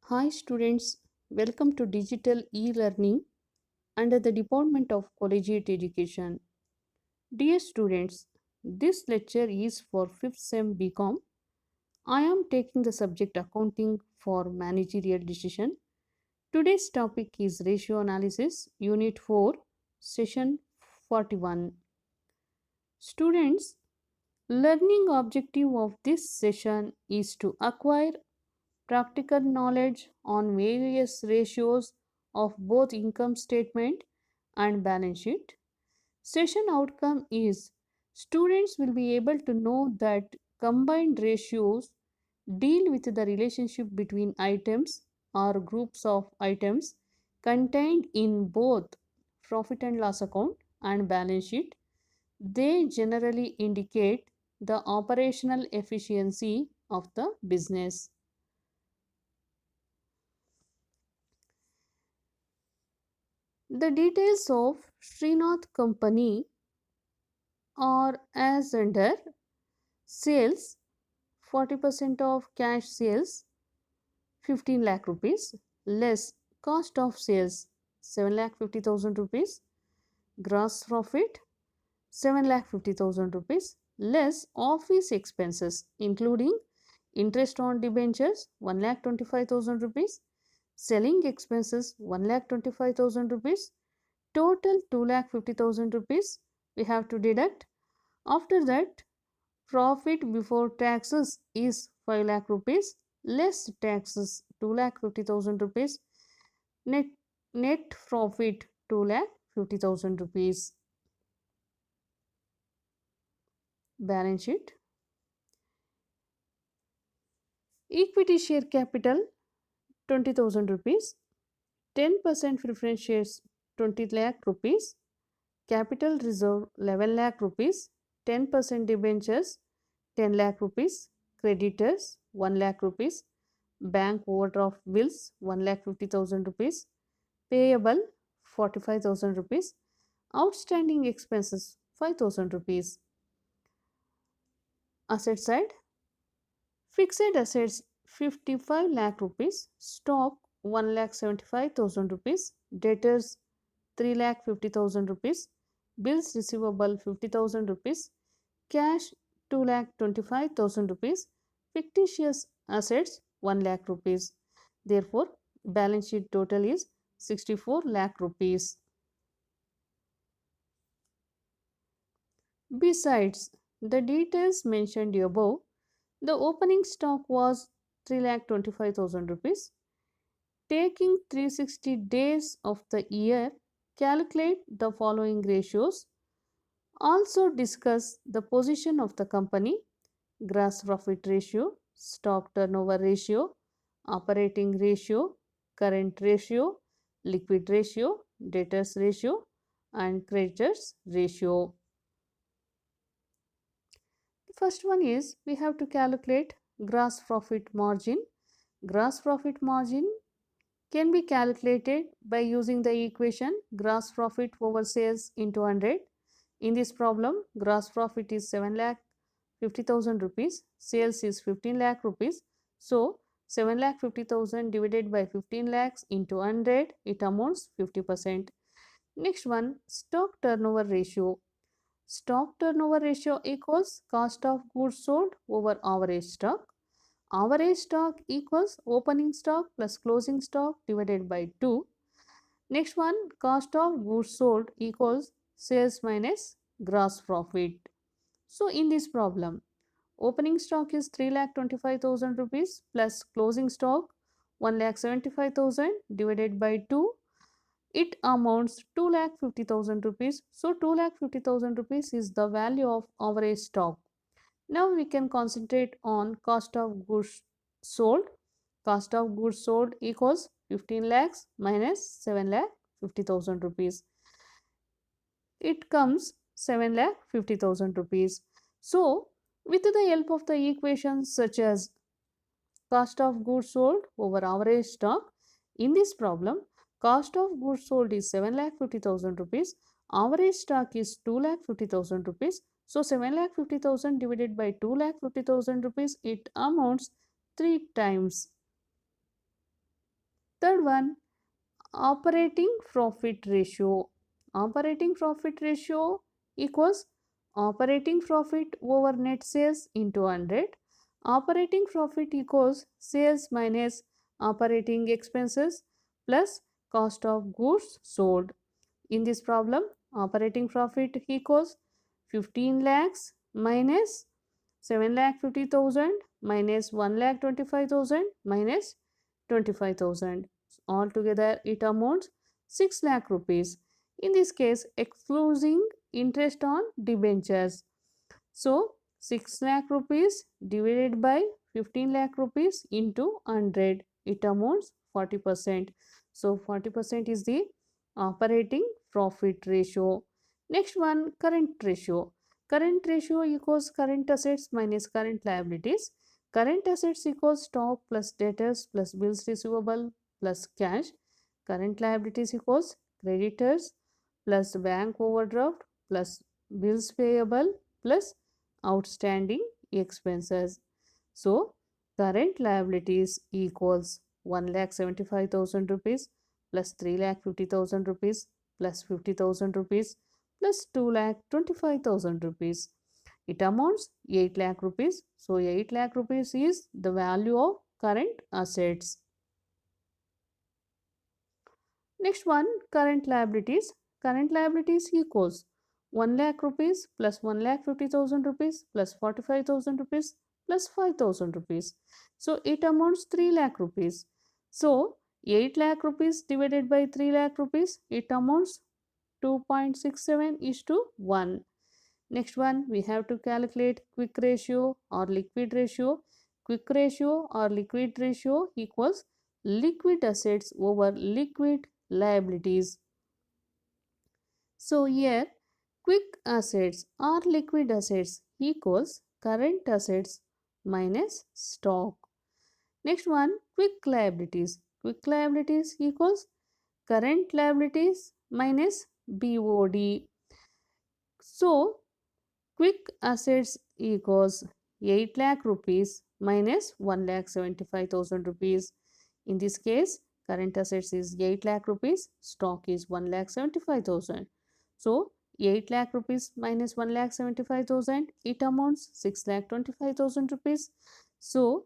Hi students, welcome to Digital E-Learning under the Department of Collegiate Education. Dear students, this lecture is for 5th Sem BCom. I am taking the subject Accounting for Managerial Decision. Today's topic is Ratio Analysis, Unit 4, Session 41. Students, learning objective of this session is to acquire practical knowledge on various ratios of both income statement and balance sheet. Session outcome is students will be able to know that combined ratios deal with the relationship between items or groups of items contained in both profit and loss account and balance sheet. They generally indicate the operational efficiency of the business. The details of Srinath Company are as under: sales 40% of cash sales 15 lakh rupees less cost of sales 7 lakh 50,000 rupees, gross profit 7 lakh 50,000 rupees less office expenses including interest on debentures 1 lakh 25,000 rupees, selling expenses 1 lakh 25,000 rupees, total 2 lakh 50,000 rupees we have to deduct. After that, profit before taxes is 5 lakh rupees less taxes 2 lakh 50,000 rupees, net net profit 2 lakh 50,000 rupees. Balance sheet: equity share capital 20,000 rupees, 10% preference shares 20 lakh rupees, capital reserve 11 lakh rupees, 10% debentures 10 lakh rupees, creditors 1 lakh rupees, bank overdraft bills 1 lakh 50,000 rupees, payable 45,000 rupees, outstanding expenses 5,000 rupees. Asset side: fixed assets 55 lakh rupees, stock 1 lakh 75,000 rupees, debtors 3 lakh 50,000 rupees, bills receivable 50,000 rupees, cash 2 lakh 25,000 rupees, fictitious assets 1 lakh rupees. Therefore, balance sheet total is 64 lakh rupees. Besides the details mentioned above, the opening stock was 3 lakh 25,000 rupees. Taking 360 days of the year, calculate the following ratios. Also discuss the position of the company: gross profit ratio, stock turnover ratio, operating ratio, current ratio, liquid ratio, debtors ratio, and creditors ratio. The first one is we have to calculate gross profit margin. Gross profit margin can be calculated by using the equation gross profit over sales into 100. In this problem, gross profit is 7 lakh 50,000 rupees, sales is 15 lakh rupees. So, 7 lakh 50,000 divided by 15 lakhs into 100, it amounts 50%. Next one, stock turnover ratio. Stock turnover ratio equals cost of goods sold over average stock. Average stock equals opening stock plus closing stock divided by 2. Next one, cost of goods sold equals sales minus gross profit. So in this problem, opening stock is 3 lakh 25,000 rupees plus closing stock 1 lakh 75,000 divided by 2. It amounts 2 lakh 50,000 rupees. So 2 lakh 50,000 rupees is the value of average stock. Now we can concentrate on cost of goods sold. Cost of goods sold equals 15 lakhs minus 7 lakh 50,000 rupees. It comes 7 lakh 50,000 rupees. So, with the help of the equations such as cost of goods sold over average stock, in this problem, cost of goods sold is 7 lakh 50,000 rupees, average stock is 2 lakh 50,000 rupees. So, 7 lakh 50,000 divided by 2 lakh 50,000 rupees, it amounts 3 times. Third one, operating profit ratio. Operating profit ratio equals operating profit over net sales into 100. Operating profit equals sales minus operating expenses plus cost of goods sold. In this problem, operating profit equals 15 lakhs minus 7 lakh 50,000 minus 1 lakh 25,000 minus 25,000. Altogether, it amounts 6 lakh rupees. In this case, excluding interest on debentures. So, 6 lakh rupees divided by 15 lakh rupees into 100. It amounts 40%. So, 40% is the operating profit ratio. Next one, current ratio. Current ratio equals current assets minus current liabilities. Current assets equals stock plus debtors plus bills receivable plus cash. Current liabilities equals creditors plus bank overdraft plus bills payable plus outstanding expenses. So, current liabilities equals 1,75,000 rupees plus 3,50,000 rupees plus 50,000 rupees plus 2,25,000 rupees. It amounts 8 lakh rupees. So, 8 lakh rupees is the value of current assets. Next one, current liabilities. Current liabilities equals 1 lakh rupees plus 1 lakh 50,000 rupees plus 45,000 rupees plus 5,000 rupees. So it amounts 3 lakh rupees. So 8 lakh rupees divided by 3 lakh rupees, it amounts 2.67 is to 1. Next one, we have to calculate quick ratio or liquid ratio. Quick ratio or liquid ratio equals liquid assets over liquid liabilities. So here quick assets or liquid assets equals current assets minus stock. Next one, quick liabilities. Quick liabilities equals current liabilities minus BOD. So quick assets equals 8 lakh rupees minus 1 lakh 75,000 rupees. In this case, current assets is 8 lakh rupees, stock is 1 lakh 75,000. So, 8 lakh rupees minus 1 lakh 75,000, it amounts 6 lakh 25,000 rupees. So,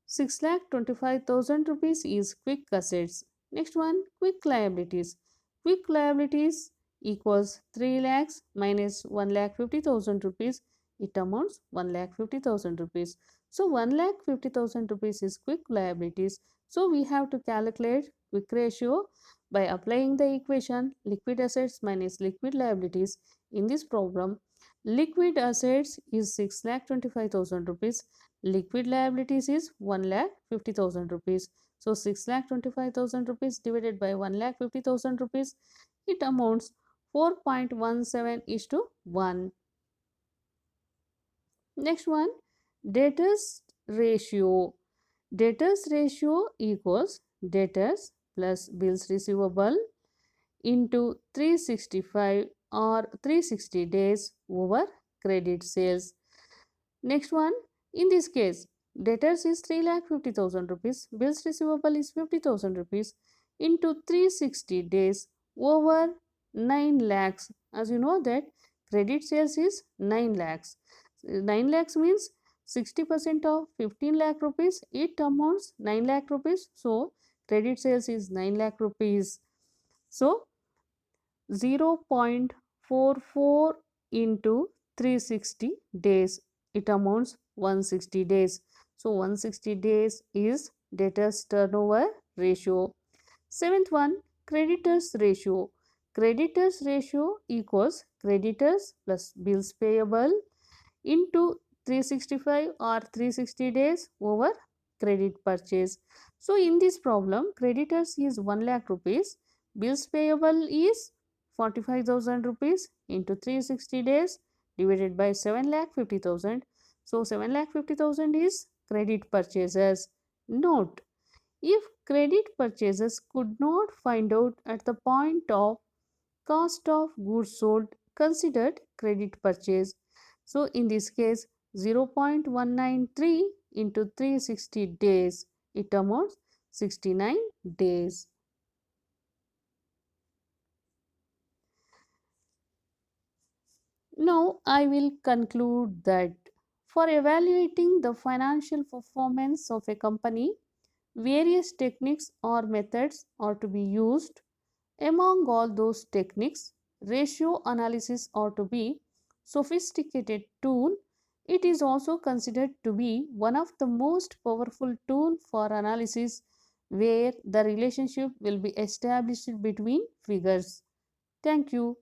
6 lakh 25,000 rupees is quick assets. Next one, quick liabilities. Quick liabilities equals 3 lakhs minus 1 lakh 50,000 rupees. It amounts 1 lakh 50,000 rupees. So 1 lakh 50,000 rupees is quick liabilities. So we have to calculate quick ratio by applying the equation liquid assets minus liquid liabilities. In this problem, liquid assets is 6 lakh 25,000 rupees. Liquid liabilities is 1 lakh 50,000 rupees. So 6 lakh 25,000 rupees divided by 1 lakh 50,000 rupees, it amounts 4.17 is to 1. Next one, debtors ratio. Debtors ratio equals debtors plus bills receivable into 365 or 360 days over credit sales. Next one, in this case, debtors is 3,50,000 rupees, bills receivable is 50,000 rupees into 360 days over 9 lakhs. As you know that credit sales is 9 lakhs. 9 lakhs means 60% of 15 lakh rupees, it amounts 9 lakh rupees. So, credit sales is 9 lakh rupees. So, 0.44 into 360 days, it amounts 160 days. So 160 days is debtors turnover ratio. Seventh one, creditors ratio. Creditors ratio equals creditors plus bills payable into 365 or 360 days over credit purchase. So in this problem, creditors is 1 lakh rupees, bills payable is 45,000 rupees into 360 days divided by 7 lakh 50,000. So 7 lakh 50,000 is credit purchases. Note, if credit purchases could not find out at the point of cost of goods sold, considered credit purchase. So in this case, 0.193 into 360 days, it amounts 69 days. Now, I will conclude that for evaluating the financial performance of a company, various techniques or methods are to be used. Among all those techniques, ratio analysis are to be sophisticated tool. It is also considered to be one of the most powerful tool for analysis where the relationship will be established between figures. Thank you.